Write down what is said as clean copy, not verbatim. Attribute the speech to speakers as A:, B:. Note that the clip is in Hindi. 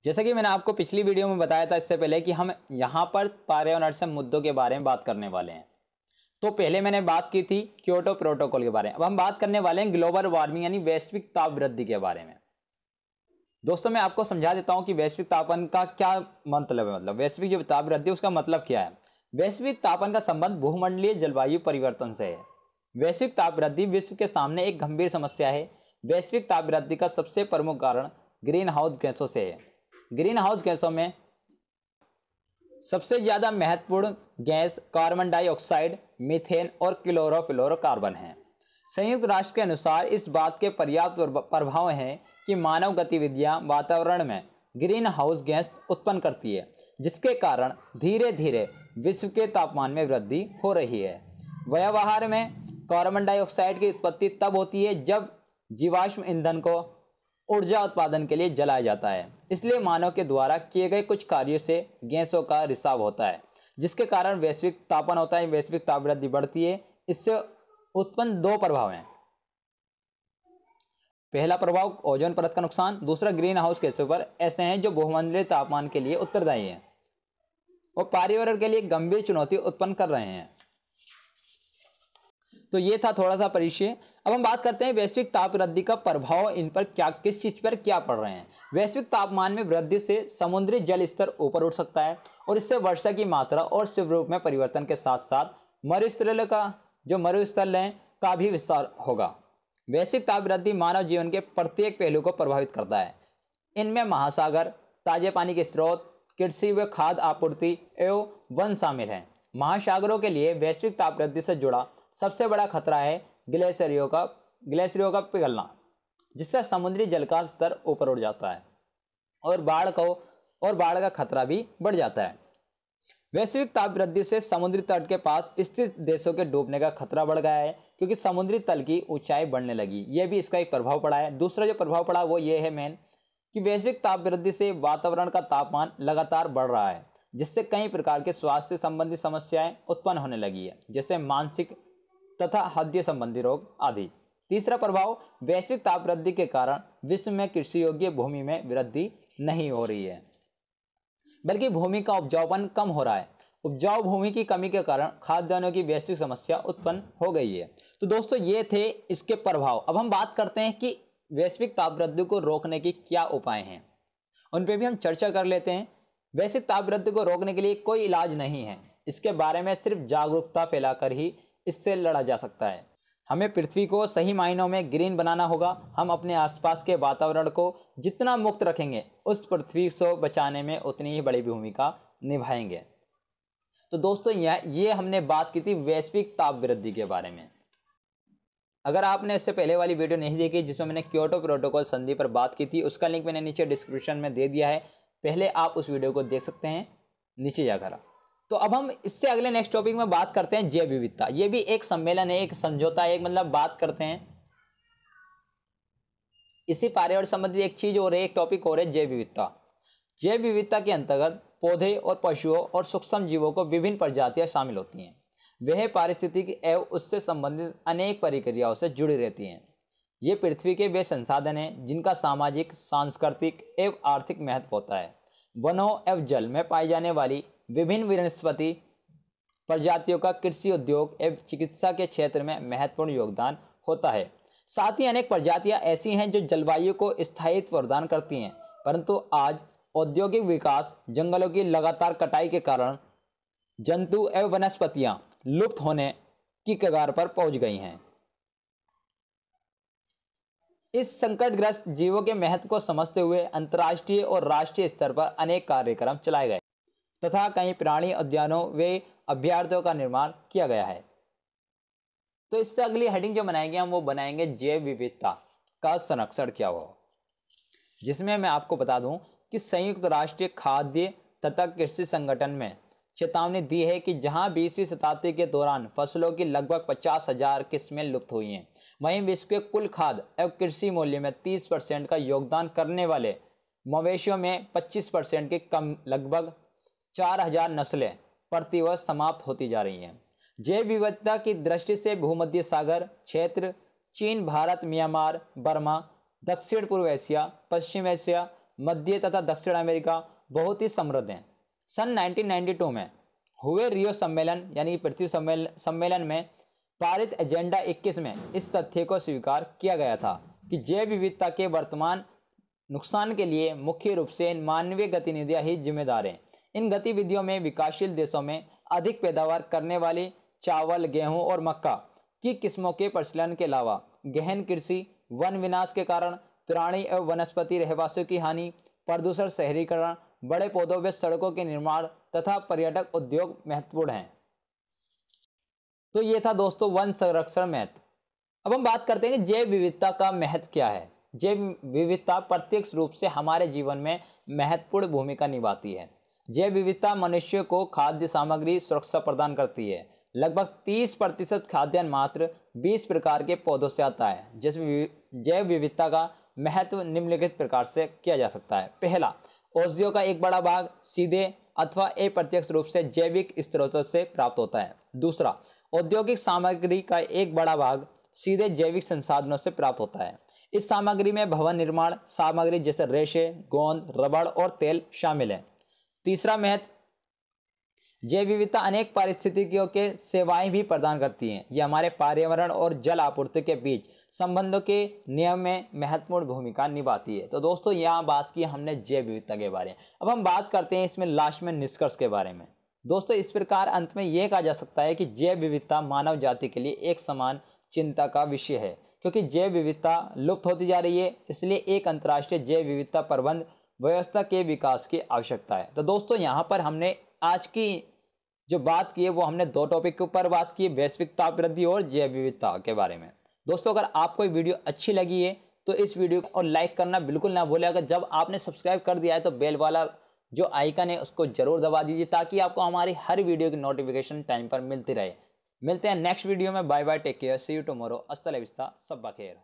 A: जैसा कि मैंने आपको पिछली वीडियो में बताया था इससे पहले कि हम यहाँ पर पर्यावरण से मुद्दों के बारे में बात करने वाले हैं। तो पहले मैंने बात की थी क्योटो प्रोटोकॉल के बारे में। अब हम बात करने वाले हैं ग्लोबल वार्मिंग यानी वैश्विक ताप वृद्धि के बारे में। दोस्तों मैं आपको समझा देता हूं कि वैश्विक तापमान का क्या मतलब है। मतलब वैश्विक जो ताप वृद्धि उसका मतलब क्या है। वैश्विक तापमान का संबंध भूमंडलीय जलवायु परिवर्तन से है। वैश्विक ताप वृद्धि विश्व के सामने एक गंभीर समस्या है। वैश्विक ताप वृद्धि का सबसे प्रमुख कारण ग्रीन हाउस गैसों से है। ग्रीन हाउस गैसों में सबसे ज्यादा महत्वपूर्ण गैस कार्बन डाइऑक्साइड, मीथेन और क्लोरोफ्लोरोकार्बन है। संयुक्त राष्ट्र के अनुसार इस बात के पर्याप्त प्रभाव हैं कि मानव गतिविधियां वातावरण में ग्रीन हाउस गैस उत्पन्न करती है, जिसके कारण धीरे धीरे विश्व के तापमान में वृद्धि हो रही है। व्यवहार में कार्बन डाइऑक्साइड की उत्पत्ति तब होती है जब जीवाश्म ईंधन को ऊर्जा उत्पादन के लिए जलाया जाता है। इसलिए मानव के द्वारा किए गए कुछ कार्यों से गैसों का रिसाव होता है, जिसके कारण वैश्विक तापन होता है, वैश्विक ताप वृद्धि बढ़ती है। इससे उत्पन्न दो प्रभाव हैं। पहला प्रभाव ओजोन परत का नुकसान, दूसरा ग्रीन हाउस गैसों पर ऐसे हैं जो भूमंडलीय तापमान के लिए उत्तरदायी हैं और पर्यावरण के लिए गंभीर चुनौती उत्पन्न कर रहे हैं। तो ये था थोड़ा सा परिचय। अब हम बात करते हैं वैश्विक ताप वृद्धि का प्रभाव इन पर क्या, किस चीज पर क्या पड़ रहे हैं। वैश्विक तापमान में वृद्धि से समुद्री जल स्तर ऊपर उठ सकता है और इससे वर्षा की मात्रा और स्वरूप में परिवर्तन के साथ साथ मरुस्थल का भी विस्तार होगा। वैश्विक ताप वृद्धि मानव जीवन के प्रत्येक पहलू को प्रभावित करता है। इनमें महासागर, ताजे पानी के स्रोत, कृषि व खाद्य आपूर्ति एवं वन शामिल हैं। महासागरों के लिए वैश्विक ताप वृद्धि से जुड़ा सबसे बड़ा खतरा है ग्लेशियरों का पिघलना, जिससे समुद्री जल का स्तर ऊपर उठ जाता है और बाढ़ का खतरा भी बढ़ जाता है। वैश्विक ताप वृद्धि से समुद्री तट के पास स्थित देशों के डूबने का खतरा बढ़ गया है, क्योंकि समुद्री तल की ऊंचाई बढ़ने लगी। यह भी इसका एक प्रभाव पड़ा है। दूसरा जो प्रभाव पड़ा वो ये है मेन कि वैश्विक ताप वृद्धि से वातावरण का तापमान लगातार बढ़ रहा है, जिससे कई प्रकार के स्वास्थ्य संबंधी समस्याएं उत्पन्न होने लगी है, जैसे मानसिक तथा हृदय संबंधी रोग आदि। तीसरा प्रभाव वैश्विक ताप वृद्धि के कारण विश्व में कृषि योग्य भूमि में वृद्धि नहीं हो रही है, बल्कि भूमि का उपजाऊपन कम हो रहा है। उपजाऊ भूमि की कमी के कारण खाद्यान्नों की वैश्विक समस्या उत्पन्न हो गई है। तो दोस्तों ये थे इसके प्रभाव। अब हम बात करते हैं कि वैश्विक ताप वृद्धि को रोकने के क्या उपाय हैं, उन पर भी हम चर्चा कर लेते हैं। वैश्विक ताप वृद्धि को रोकने के लिए कोई इलाज नहीं है। इसके बारे में सिर्फ जागरूकता फैलाकर ही इससे लड़ा जा सकता है। हमें पृथ्वी को सही मायनों में ग्रीन बनाना होगा। हम अपने आसपास के वातावरण को जितना मुक्त रखेंगे, उस पृथ्वी को बचाने में उतनी ही बड़ी भूमिका निभाएंगे। तो दोस्तों ये हमने बात की थी वैश्विक ताप वृद्धि के बारे में। अगर आपने इससे पहले वाली वीडियो नहीं देखी जिसमें मैंने क्योटो प्रोटोकॉल संधि पर बात की थी, उसका लिंक मैंने नीचे डिस्क्रिप्शन में दे दिया है। पहले आप उस वीडियो को देख सकते हैं नीचे जाकर। तो अब हम इससे अगले नेक्स्ट टॉपिक में बात करते हैं जैव विविधता। ये भी एक सम्मेलन है, एक समझौता है, एक मतलब बात करते हैं इसी पर्यावरण संबंधित एक चीज और एक टॉपिक और है जैव विविधता। जैव विविधता के अंतर्गत पौधे और पशुओं और सूक्ष्म जीवों को विभिन्न प्रजातियां शामिल होती हैं। वह पारिस्थितिकी एवं उससे संबंधित अनेक प्रक्रियाओं से जुड़ी रहती हैं। ये पृथ्वी के वे संसाधन हैं जिनका सामाजिक, सांस्कृतिक एवं आर्थिक महत्व होता है। वनों एवं जल में पाई जाने वाली विभिन्न वनस्पति प्रजातियों का कृषि उद्योग एवं चिकित्सा के क्षेत्र में महत्वपूर्ण योगदान होता है। साथ ही अनेक प्रजातियां ऐसी हैं जो जलवायु को स्थायित्व प्रदान करती हैं, परंतु आज औद्योगिक विकास, जंगलों की लगातार कटाई के कारण जंतु एवं वनस्पतियां लुप्त होने की कगार पर पहुंच गई हैं। इस संकटग्रस्त जीवों के महत्व को समझते हुए अंतर्राष्ट्रीय और राष्ट्रीय स्तर पर अनेक कार्यक्रम चलाए गए तथा कई प्राणी उद्यानों व अभ्यारण्यों का निर्माण किया गया है। तो इससे अगली हेडिंग जो बनाएंगे हम वो बनाएंगे जैव विविधता का संरक्षण क्या हो, जिसमें मैं आपको बता दूं कि संयुक्त राष्ट्र खाद्य तथा कृषि संगठन में चेतावनी दी है कि जहां 20वीं शताब्दी के दौरान फसलों की लगभग 50,000 किस्में लुप्त हुई हैं, वहीं विश्व के कुल खाद्य एवं कृषि मूल्य में 30% का योगदान करने वाले मवेशियों में 25% के कम लगभग 4,000 नस्लें प्रतिवर्ष समाप्त होती जा रही हैं। जैव विविधता की दृष्टि से भूमध्य सागर क्षेत्र, चीन, भारत, म्यांमार, बर्मा, दक्षिण पूर्व एशिया, पश्चिम एशिया, मध्य तथा दक्षिण अमेरिका बहुत ही समृद्ध हैं। सन 1992 में हुए रियो सम्मेलन यानी कि पृथ्वी सम्मेलन में पारित एजेंडा 21 में इस तथ्य को स्वीकार किया गया था कि जैव विविधता के वर्तमान नुकसान के लिए मुख्य रूप से मानवीय गतिविधियां ही जिम्मेदार हैं। इन गतिविधियों में विकासशील देशों में अधिक पैदावार करने वाली चावल, गेहूं और मक्का की किस्मों के प्रचलन के अलावा गहन कृषि, वन विनाश के कारण प्राणी एवं वनस्पति रहवासियों की हानि, प्रदूषण, शहरीकरण, बड़े पौधों व सड़कों के निर्माण तथा पर्यटक उद्योग महत्वपूर्ण हैं। तो ये था दोस्तों वन संरक्षण महत्व। अब हम बात करते हैं कि जैव विविधता का महत्व क्या है। जैव विविधता प्रत्यक्ष रूप से हमारे जीवन में महत्वपूर्ण भूमिका निभाती है। जैव विविधता मनुष्य को खाद्य सामग्री सुरक्षा प्रदान करती है। लगभग 30% खाद्यान्न मात्र 20 प्रकार के पौधों से आता है। जैव विविधता का महत्व निम्नलिखित प्रकार से किया जा सकता है। पहला, औषधियों का एक बड़ा भाग सीधे अथवा अप्रत्यक्ष रूप से जैविक स्रोतों से प्राप्त होता है। दूसरा, औद्योगिक सामग्री का एक बड़ा भाग सीधे जैविक संसाधनों से प्राप्त होता है। इस सामग्री में भवन निर्माण सामग्री जैसे रेशे, गोंद, रबड़ और तेल शामिल है। तीसरा महत्व, जैव विविधता अनेक पारिस्थितिकियों के सेवाएं भी प्रदान करती हैं। यह हमारे पर्यावरण और जल आपूर्ति के बीच संबंधों के नियम में महत्वपूर्ण भूमिका निभाती है। तो दोस्तों यहाँ बात की हमने जैव विविधता के बारे में। अब हम बात करते हैं इसमें लास्ट में निष्कर्ष के बारे में। दोस्तों इस प्रकार अंत में यह कहा जा सकता है कि जैव विविधता मानव जाति के लिए एक समान चिंता का विषय है, क्योंकि जैव विविधता लुप्त होती जा रही है। इसलिए एक अंतर्राष्ट्रीय जैव विविधता प्रबंध व्यवस्था के विकास की आवश्यकता है। तो दोस्तों यहाँ पर हमने आज की जो बात की है वो हमने दो टॉपिक के ऊपर बात की, वैश्विक ताप वृद्धि और जैव विविधता के बारे में। दोस्तों अगर आपको ये वीडियो अच्छी लगी है तो इस वीडियो को लाइक करना बिल्कुल ना भूलें। अगर जब आपने सब्सक्राइब कर दिया है तो बेल वाला जो आइकन है उसको जरूर दबा दीजिए, ताकि आपको हमारी हर वीडियो की नोटिफिकेशन टाइम पर मिलती रहे। मिलते हैं नेक्स्ट वीडियो में। Bye bye, take care, see you tomorrow. अस्सलाम वालेकुम, सब बखैर।